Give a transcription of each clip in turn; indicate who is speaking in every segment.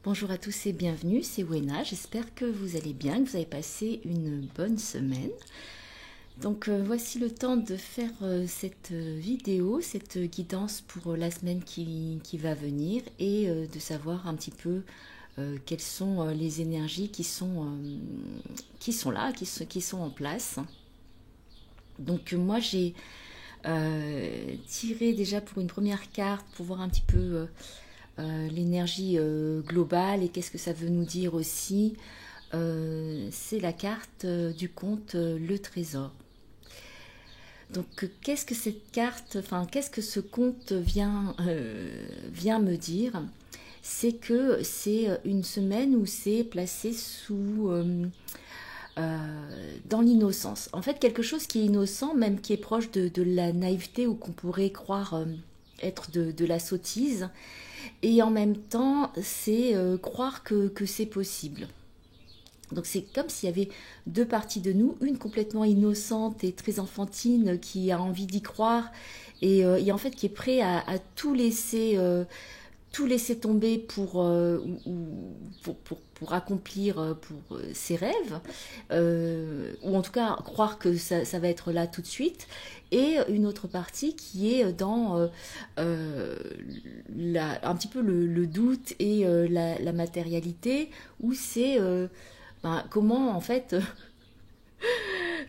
Speaker 1: Bonjour à tous et bienvenue, c'est Wena, j'espère que vous allez bien, que vous avez passé une bonne semaine. Donc voici le temps de faire cette vidéo, cette guidance pour la semaine qui va venir et de savoir un petit peu quelles sont les énergies qui sont là, qui sont en place. Donc moi j'ai tiré déjà pour une première carte pour voir un petit peu l'énergie globale et qu'est-ce que ça veut nous dire aussi. C'est la carte du conte Le Trésor. Donc qu'est-ce que cette carte, enfin qu'est-ce que ce conte vient me dire? C'est que c'est une semaine où c'est placé dans l'innocence. En fait, quelque chose qui est innocent, même qui est proche de la naïveté ou qu'on pourrait croire être de la sottise. Et en même temps, c'est croire que c'est possible. Donc c'est comme s'il y avait deux parties de nous, une complètement innocente et très enfantine qui a envie d'y croire et en fait qui est prêt à tout laisser tomber pour accomplir ses rêves, ou en tout cas croire que ça va être là tout de suite, et une autre partie qui est dans un petit peu le doute et la matérialité, où c'est comment en fait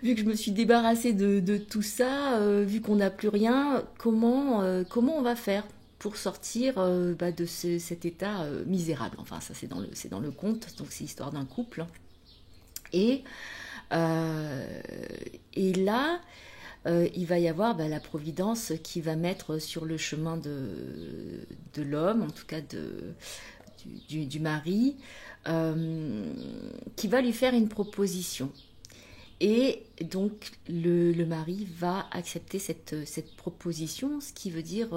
Speaker 1: vu que je me suis débarrassée de tout ça, vu qu'on n'a plus rien, comment on va faire pour sortir de cet état misérable. Enfin, ça c'est dans le conte, donc c'est l'histoire d'un couple. Et, euh, et là, il va y avoir la Providence qui va mettre sur le chemin de l'homme, en tout cas du mari, qui va lui faire une proposition. Et donc le mari va accepter cette proposition, ce qui veut dire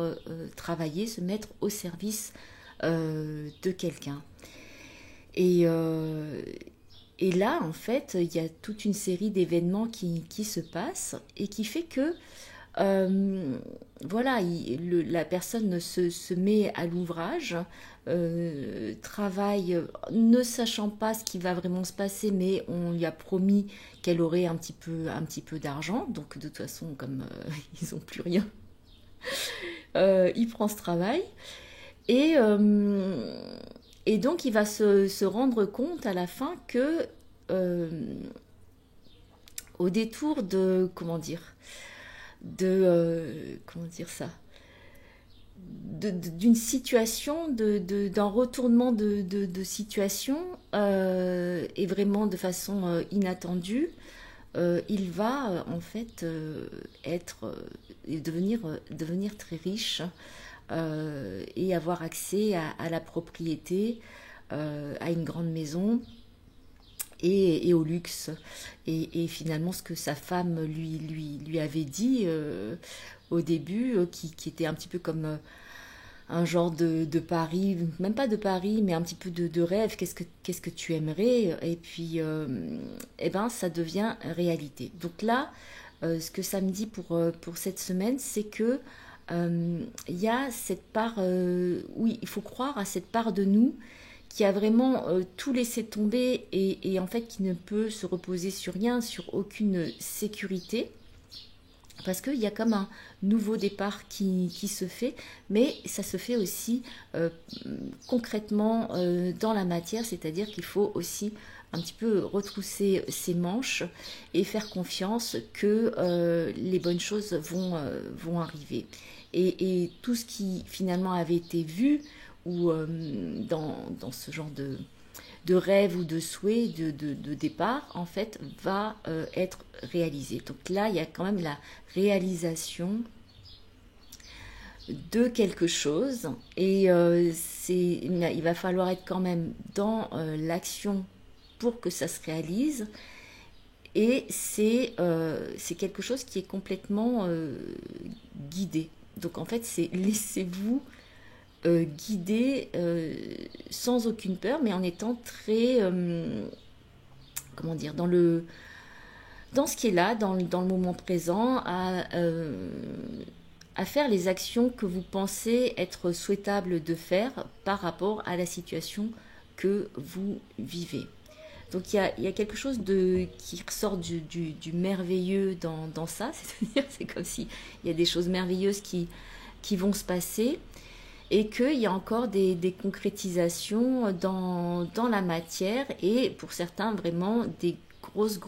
Speaker 1: travailler, se mettre au service de quelqu'un. Et, euh, et là, en fait, il y a toute une série d'événements qui se passent et qui fait que euh, voilà, la personne se met à l'ouvrage, travaille, ne sachant pas ce qui va vraiment se passer, mais on lui a promis qu'elle aurait un petit peu d'argent. Donc de toute façon, comme ils n'ont plus rien, il prend ce travail. Et, euh, et donc il va se rendre compte à la fin que euh, au détour de, comment dire ça, d'une situation, d'un retournement de situation, et vraiment de façon inattendue, il va en fait devenir très riche et avoir accès à la propriété, à une grande maison et au luxe. Et finalement, ce que sa femme lui avait dit au début, qui était un petit peu comme un genre de pari, même pas de pari, mais un petit peu de rêve, qu'est-ce que tu aimerais? Et puis, eh ben, ça devient réalité. Donc là, ce que ça me dit pour cette semaine, c'est que il y a cette part, oui, il faut croire à cette part de nous qui a vraiment tout laissé tomber et en fait qui ne peut se reposer sur rien, sur aucune sécurité. Parce qu'il y a comme un nouveau départ qui se fait, mais ça se fait aussi concrètement dans la matière, c'est-à-dire qu'il faut aussi un petit peu retrousser ses manches et faire confiance que les bonnes choses vont arriver. Et tout ce qui finalement avait été vu ou dans ce genre de rêve ou de souhait de départ, en fait, va être réalisé. Donc là, il y a quand même la réalisation de quelque chose et il va falloir être quand même dans l'action pour que ça se réalise. Et c'est quelque chose qui est complètement guidé. Donc en fait, c'est laissez-vous guider sans aucune peur, mais en étant très, comment dire, dans ce qui est là, dans le moment présent, à faire les actions que vous pensez être souhaitable de faire par rapport à la situation que vous vivez. Donc il y a quelque chose qui ressort du merveilleux dans ça, c'est-à-dire c'est comme si il y a des choses merveilleuses qui vont se passer et qu'il y a encore des concrétisations dans la matière et pour certains vraiment des grosses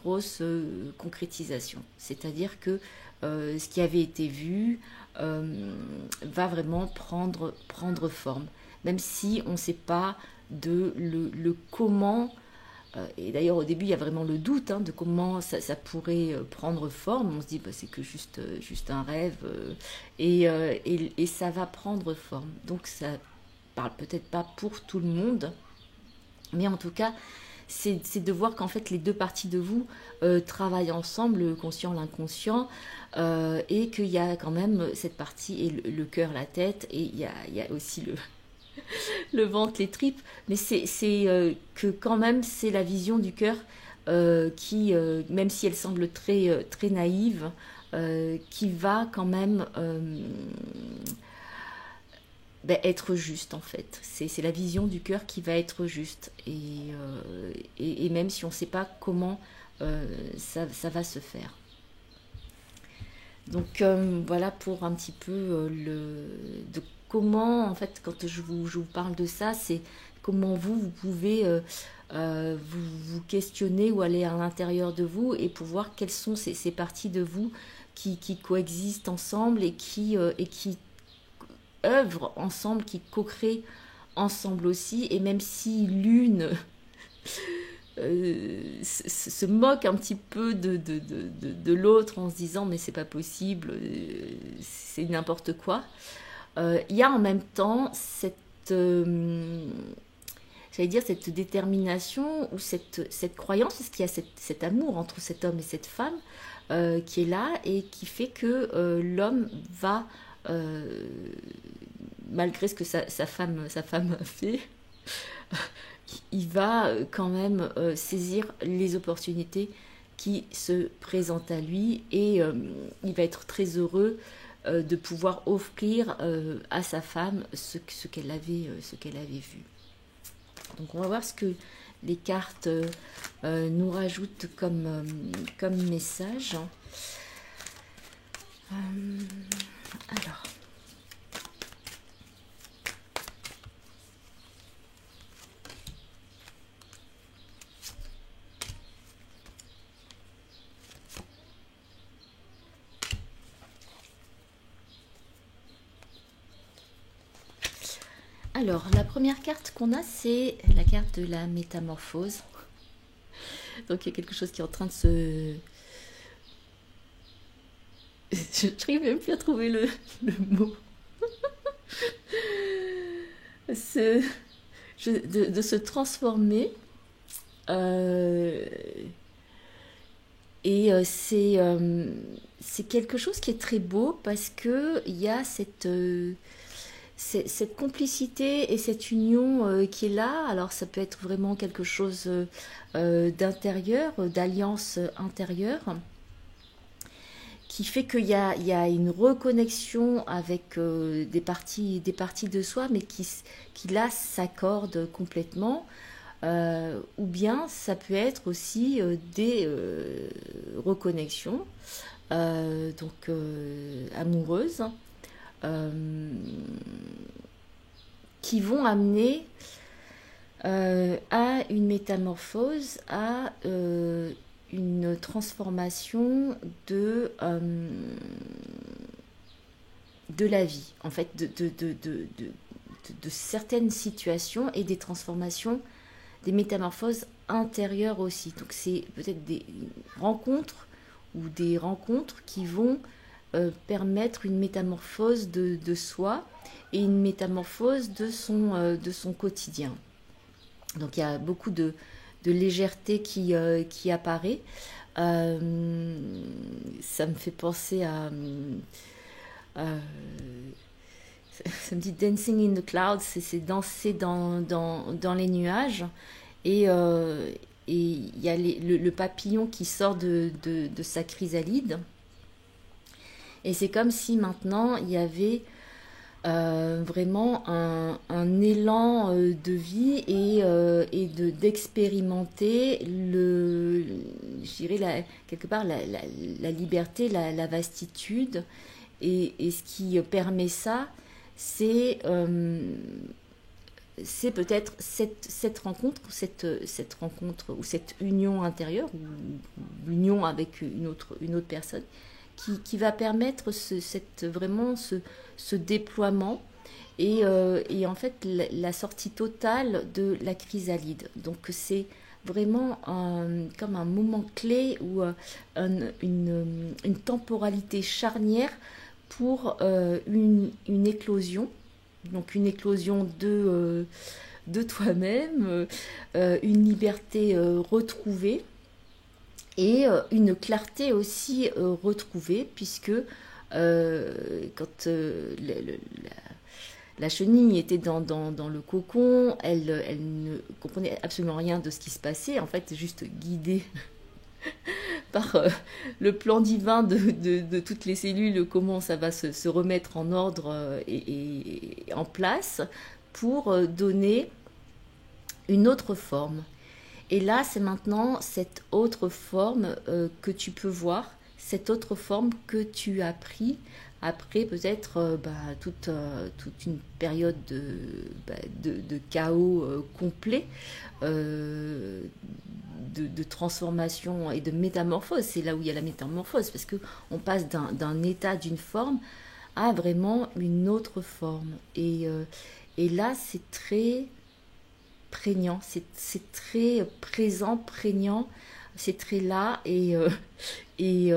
Speaker 1: concrétisations. C'est-à-dire que ce qui avait été vu va vraiment prendre forme, même si on ne sait pas le comment. Et d'ailleurs, au début, il y a vraiment le doute de comment ça pourrait prendre forme. On se dit, bah, c'est que juste un rêve. Et ça va prendre forme. Donc, ça parle peut-être pas pour tout le monde. Mais en tout cas, c'est de voir qu'en fait, les deux parties de vous travaillent ensemble, le conscient, l'inconscient. Et qu'il y a quand même cette partie, et le cœur, la tête. Et il y a aussi le ventre, les tripes, mais c'est que quand même c'est la vision du cœur qui, même si elle semble très naïve, qui va quand même être juste en fait. C'est la vision du cœur qui va être juste et même si on ne sait pas comment ça va se faire. Donc voilà pour un petit peu de comment, en fait, quand je vous parle de ça, c'est comment vous pouvez vous questionner ou aller à l'intérieur de vous et pour voir quelles sont ces parties de vous qui coexistent ensemble et qui œuvrent ensemble, qui co-créent ensemble aussi. Et même si l'une se moque un petit peu de l'autre en se disant mais c'est pas possible, c'est n'importe quoi. Il y a en même temps j'allais dire cette détermination ou cette croyance, parce qu'il y a cet amour entre cet homme et cette femme qui est là et qui fait que l'homme va, malgré ce que sa femme a fait, il va quand même saisir les opportunités qui se présentent à lui et il va être très heureux de pouvoir offrir à sa femme ce qu'elle avait vu. Donc on va voir ce que les cartes nous rajoutent comme message. Alors. Alors, la première carte qu'on a, c'est la carte de la métamorphose. Donc, il y a quelque chose qui est en train de se... Je n'arrive même plus à trouver le mot. De se transformer. Et c'est quelque chose qui est très beau parce qu'il y a cette complicité et cette union qui est là. Alors ça peut être vraiment quelque chose d'intérieur, d'alliance intérieure, qui fait qu'il y a une reconnexion avec des parties de soi, mais qui là s'accordent complètement. Ou bien ça peut être aussi des reconnexions donc amoureuses qui vont amener à une métamorphose, à une transformation de la vie, en fait, de certaines situations et des transformations, des métamorphoses intérieures aussi. Donc c'est peut-être des rencontres ou des rencontres qui vont permettre une métamorphose de soi et une métamorphose de son quotidien. Donc il y a beaucoup de légèreté qui apparaît. Ça me fait penser à... ça me dit Dancing in the Clouds, c'est danser dans les nuages. Et il y a le papillon qui sort de sa chrysalide. Et c'est comme si maintenant il y avait vraiment un élan de vie et d'expérimenter je dirais quelque part la liberté, la vastitude. Et ce qui permet ça, c'est c'est peut-être cette rencontre, cette rencontre ou cette union intérieure, ou l'union avec une autre personne, qui va permettre vraiment ce déploiement et en fait la sortie totale de la chrysalide. Donc c'est vraiment comme un moment clé ou une temporalité charnière pour une éclosion. Donc une éclosion de toi-même, une liberté retrouvée et une clarté aussi retrouvée, puisque quand la chenille était dans le cocon, elle ne comprenait absolument rien de ce qui se passait, en fait, juste guidée par le plan divin de toutes les cellules, comment ça va se remettre en ordre et en place pour donner une autre forme. Et là, c'est maintenant cette autre forme que tu peux voir, cette autre forme que tu as pris après peut-être toute une période de chaos complet, euh, de transformation et de métamorphose. C'est là où il y a la métamorphose, parce que on passe d'un état, d'une forme, à vraiment une autre forme. Et là, c'est très prégnant, c'est très présent, prégnant, c'est très là et tu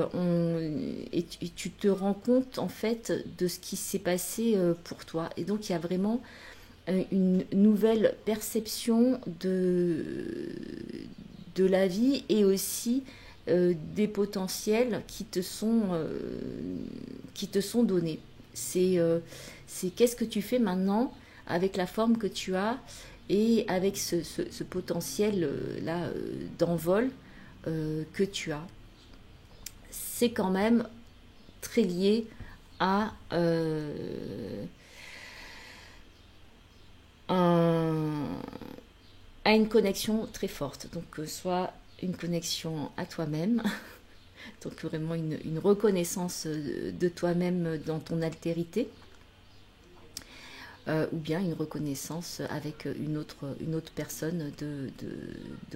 Speaker 1: te rends compte en fait de ce qui s'est passé pour toi. Et donc il y a vraiment une nouvelle perception de la vie et aussi des potentiels qui te sont donnés. C'est qu'est-ce que tu fais maintenant avec la forme que tu as et avec ce potentiel là d'envol que tu as. C'est quand même très lié à, un, à une connexion très forte. Donc soit une connexion à toi-même, donc vraiment une reconnaissance de toi-même dans ton altérité, ou bien une reconnaissance avec une autre personne de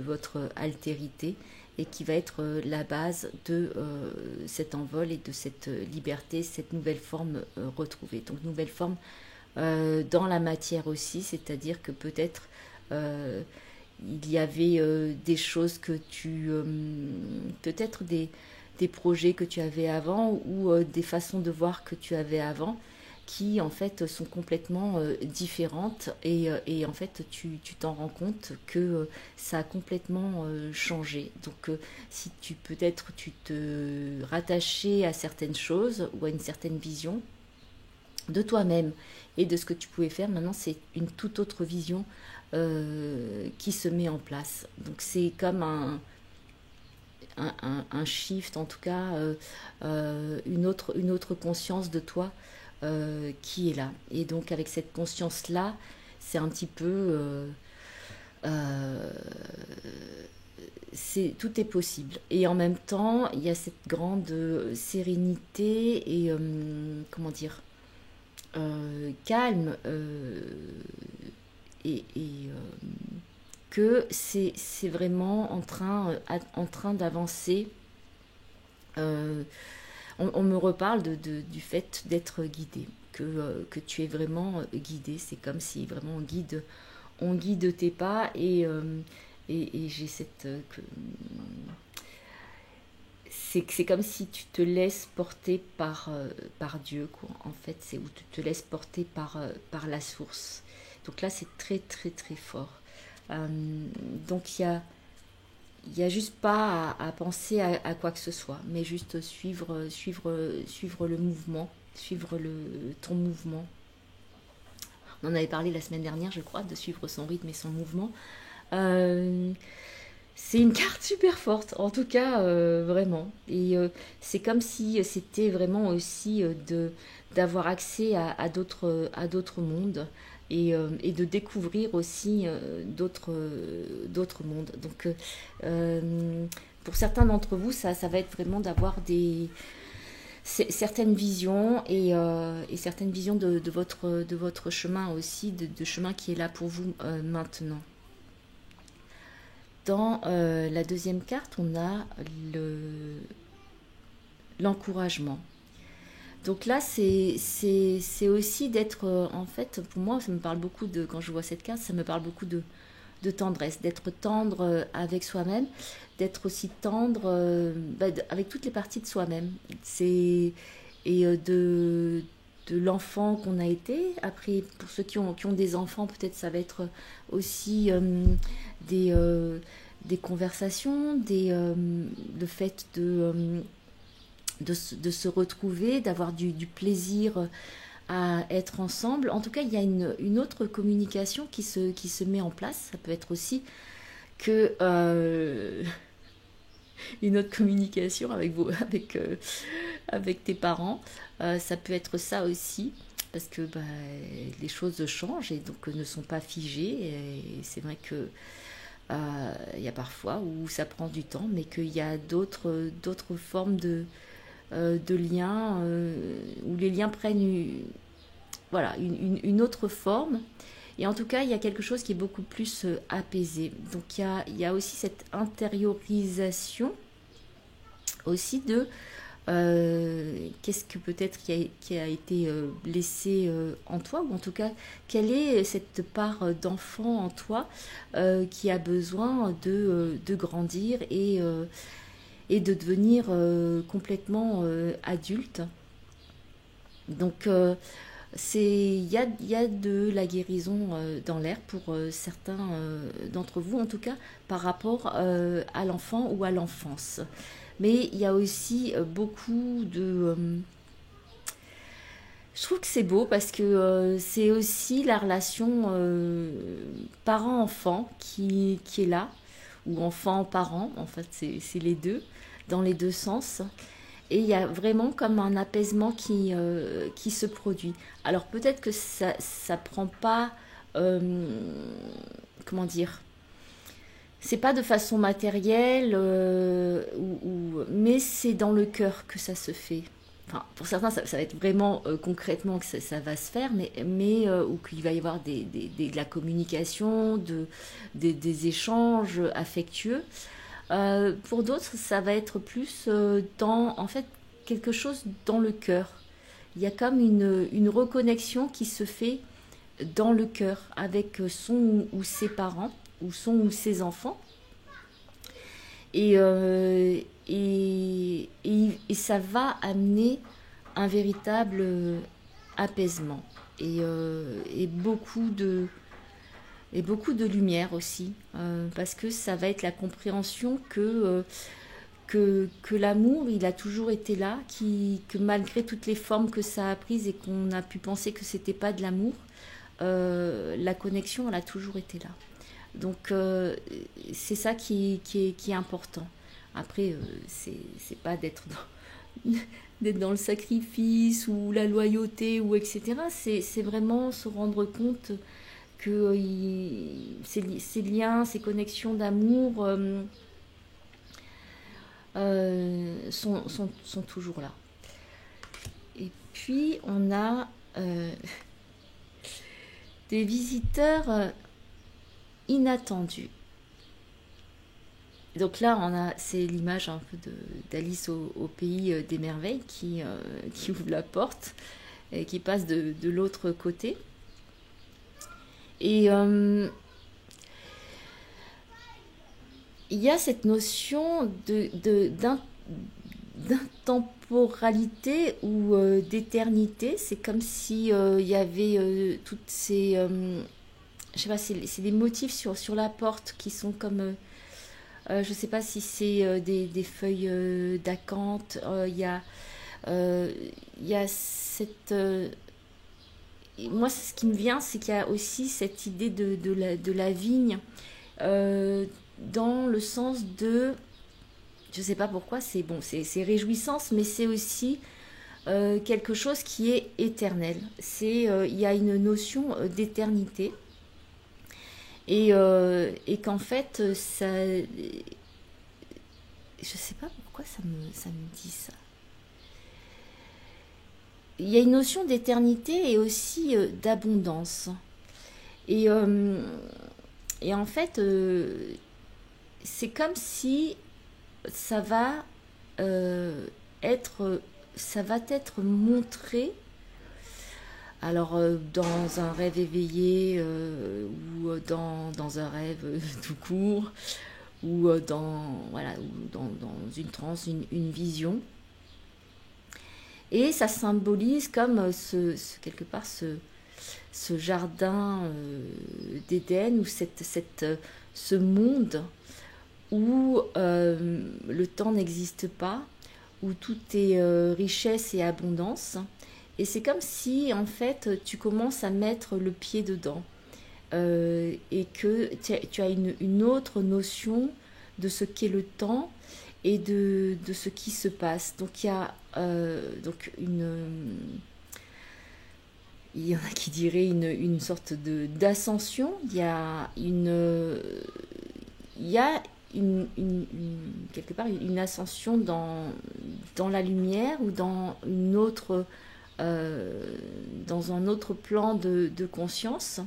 Speaker 1: votre altérité et qui va être la base de cet envol et de cette liberté, cette nouvelle forme retrouvée. Donc nouvelle forme dans la matière aussi, c'est-à-dire que peut-être il y avait des choses que peut-être des projets que tu avais avant ou des façons de voir que tu avais avant qui en fait sont complètement différentes et en fait tu t'en rends compte que ça a complètement changé. Donc si tu peut-être tu te rattachais à certaines choses ou à une certaine vision de toi-même et de ce que tu pouvais faire, maintenant c'est une toute autre vision qui se met en place. Donc c'est comme un shift, en tout cas une autre conscience de toi qui est là. Et donc avec cette conscience-là, c'est un petit peu... euh, tout est possible. Et en même temps, il y a cette grande sérénité et, comment dire, calme que c'est vraiment en train d'avancer. Euh, on me reparle du fait d'être guidé, que tu es vraiment guidé. C'est comme si vraiment on guide tes pas et j'ai cette... c'est comme si tu te laisses porter par Dieu, quoi. En fait, c'est où tu te laisses porter par la source. Donc là, c'est très, très, très fort. Euh, donc il y a juste pas à penser à quoi que ce soit, mais juste suivre le mouvement, suivre ton mouvement. On en avait parlé la semaine dernière, je crois, de suivre son rythme et son mouvement. Euh, c'est une carte super forte, en tout cas, vraiment. Et c'est comme si c'était vraiment aussi d'avoir accès à d'autres mondes et de découvrir aussi d'autres mondes. Donc, pour certains d'entre vous, ça va être vraiment d'avoir certaines visions et certaines visions de votre chemin aussi, de chemin qui est là pour vous maintenant. Dans la deuxième carte, on a l'encouragement. Donc là, c'est aussi d'être, en fait, pour moi, ça me parle beaucoup quand je vois cette carte, ça me parle beaucoup de tendresse, d'être tendre avec soi-même, d'être aussi tendre avec toutes les parties de soi-même. De l'enfant qu'on a été. Après, pour ceux qui ont des enfants, peut-être ça va être aussi des conversations, le fait de se retrouver, d'avoir du plaisir à être ensemble. En tout cas, il y a une autre communication qui se met en place. Ça peut être aussi que une autre communication avec tes parents. Ça peut être ça aussi, parce que les choses changent et donc ne sont pas figées. Et c'est vrai que y a parfois où ça prend du temps, mais qu'il y a d'autres formes de liens, où les liens prennent voilà, une autre forme. Et en tout cas, il y a quelque chose qui est beaucoup plus apaisé. Donc il y a aussi cette intériorisation aussi de qu'est-ce que peut-être qui a été blessé en toi, ou en tout cas, quelle est cette part d'enfant en toi qui a besoin de grandir et de devenir complètement adulte. Donc, il y a de la guérison dans l'air pour certains d'entre vous, en tout cas, par rapport à l'enfant ou à l'enfance. Mais il y a aussi beaucoup de... je trouve que c'est beau parce que c'est aussi la relation parent-enfant qui est là, ou enfant-parent, en fait c'est les deux, dans les deux sens. Et il y a vraiment comme un apaisement qui se produit. Alors peut-être que ça prend pas... comment dire, c'est pas de façon matérielle, mais c'est dans le cœur que ça se fait. Enfin, pour certains, ça va être vraiment concrètement que ça va se faire, mais ou qu'il va y avoir de la communication, des échanges affectueux. Pour d'autres, ça va être plus dans, en fait, quelque chose dans le cœur. Il y a comme une reconnexion qui se fait dans le cœur avec son ou ses parents, ou son ou ses enfants. Et ça va amener un véritable apaisement et beaucoup de lumière aussi, parce que ça va être la compréhension que l'amour, il a toujours été là, que malgré toutes les formes que ça a prises et qu'on a pu penser que c'était pas de l'amour, la connexion, elle a toujours été là. Donc c'est ça qui est important. Après, c'est pas d'être dans le sacrifice ou la loyauté ou etc. C'est vraiment se rendre compte que ces liens, ces connexions d'amour sont toujours là. Et puis on a des visiteurs inattendus. Donc là, c'est l'image un peu d'Alice au pays des merveilles qui ouvre la porte et qui passe de l'autre côté. Et il y a cette notion d'intemporalité ou d'éternité. C'est comme si il y avait toutes ces... je sais pas, c'est des motifs sur la porte qui sont comme... je sais pas si c'est des feuilles d'acanthe. Il y a cette... moi, ce qui me vient, c'est qu'il y a aussi cette idée de la vigne dans le sens de... Je sais pas pourquoi, c'est bon, c'est réjouissance, mais c'est aussi quelque chose qui est éternel. Il y a une notion d'éternité et qu'en fait, ça, je sais pas pourquoi ça me dit ça. Il y a une notion d'éternité et aussi d'abondance. Et, euh, et en fait, c'est comme si ça va être, ça va être montré. Alors, dans un rêve éveillé ou dans un rêve tout court ou voilà, ou dans une transe, une vision. Et ça symbolise comme quelque part ce jardin d'Éden ou ce monde où le temps n'existe pas, où tout est richesse et abondance. Et c'est comme si, en fait, tu commences à mettre le pied dedans et que tu as une autre notion de ce qu'est le temps et de ce qui se passe. Donc, il y a il y en a qui diraient une sorte d'ascension. Il y a quelque part une ascension dans la lumière ou dans un autre plan de conscience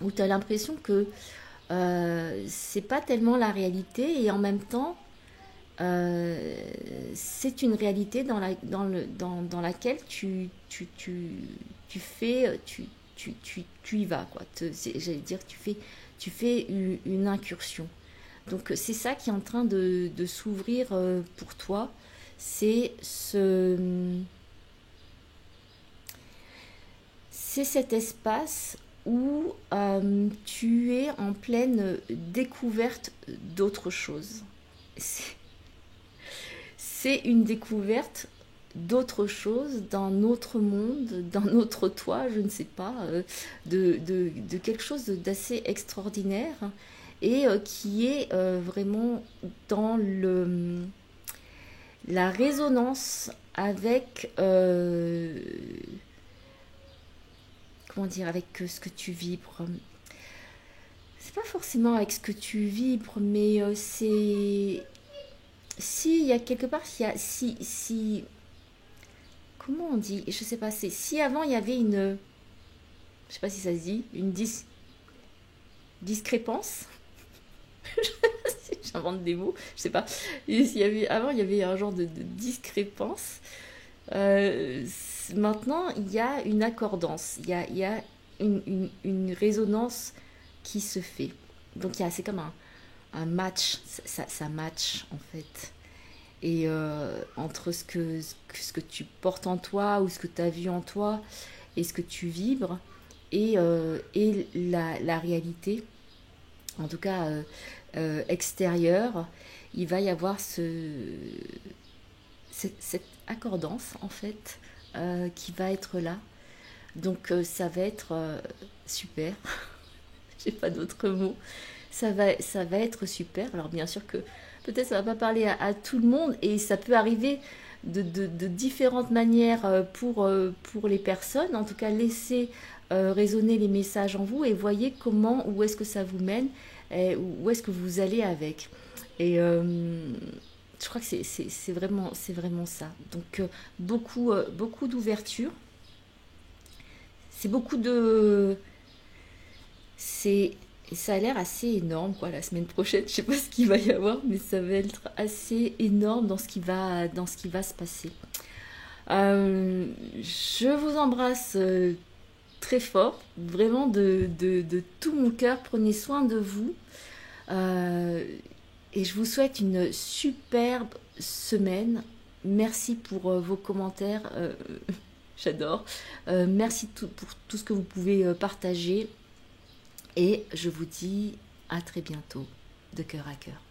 Speaker 1: où tu as l'impression que c'est pas tellement la réalité et en même temps c'est une réalité dans laquelle tu y vas quoi. J'allais dire tu fais une incursion. Donc c'est ça qui est en train de s'ouvrir pour toi, c'est cet espace où tu es en pleine découverte d'autre chose. C'est une découverte d'autre chose, d'un autre monde, d'un autre toi, je ne sais pas, de quelque chose d'assez extraordinaire et qui est vraiment dans la résonance avec comment dire, avec ce que tu vibres. C'est pas forcément avec ce que tu vibres, mais c'est si il y a quelque part, si comment on dit, je sais pas, c'est si avant il y avait je sais pas si ça se dit, une discrépance. J'invente des mots, je sais pas. Avant il y avait un genre de discrépance. Maintenant il y a une accordance, il y a une résonance qui se fait. Donc c'est comme un match, ça match en fait. Et entre ce que tu portes en toi ou ce que tu as vu en toi et ce que tu vibres et la réalité, en tout cas extérieure, il va y avoir cette accordance en fait qui va être là. Donc ça va être super. J'ai pas d'autres mots. Ça va être super. Alors bien sûr que peut-être ça va pas parler à tout le monde et ça peut arriver de différentes manières pour les personnes. En tout cas, laissez résonner les messages en vous et voyez où est-ce que ça vous mène, et où est-ce que vous allez avec. Et je crois que c'est vraiment ça. Donc beaucoup d'ouverture. C'est beaucoup de... Ça a l'air assez énorme, quoi, la semaine prochaine. Je sais pas ce qu'il va y avoir, mais ça va être assez énorme dans ce qui va se passer. Je vous embrasse très fort, vraiment de tout mon cœur. Prenez soin de vous. Et je vous souhaite une superbe semaine. Merci pour vos commentaires. J'adore. Merci pour tout ce que vous pouvez partager. Et je vous dis à très bientôt, de cœur à cœur.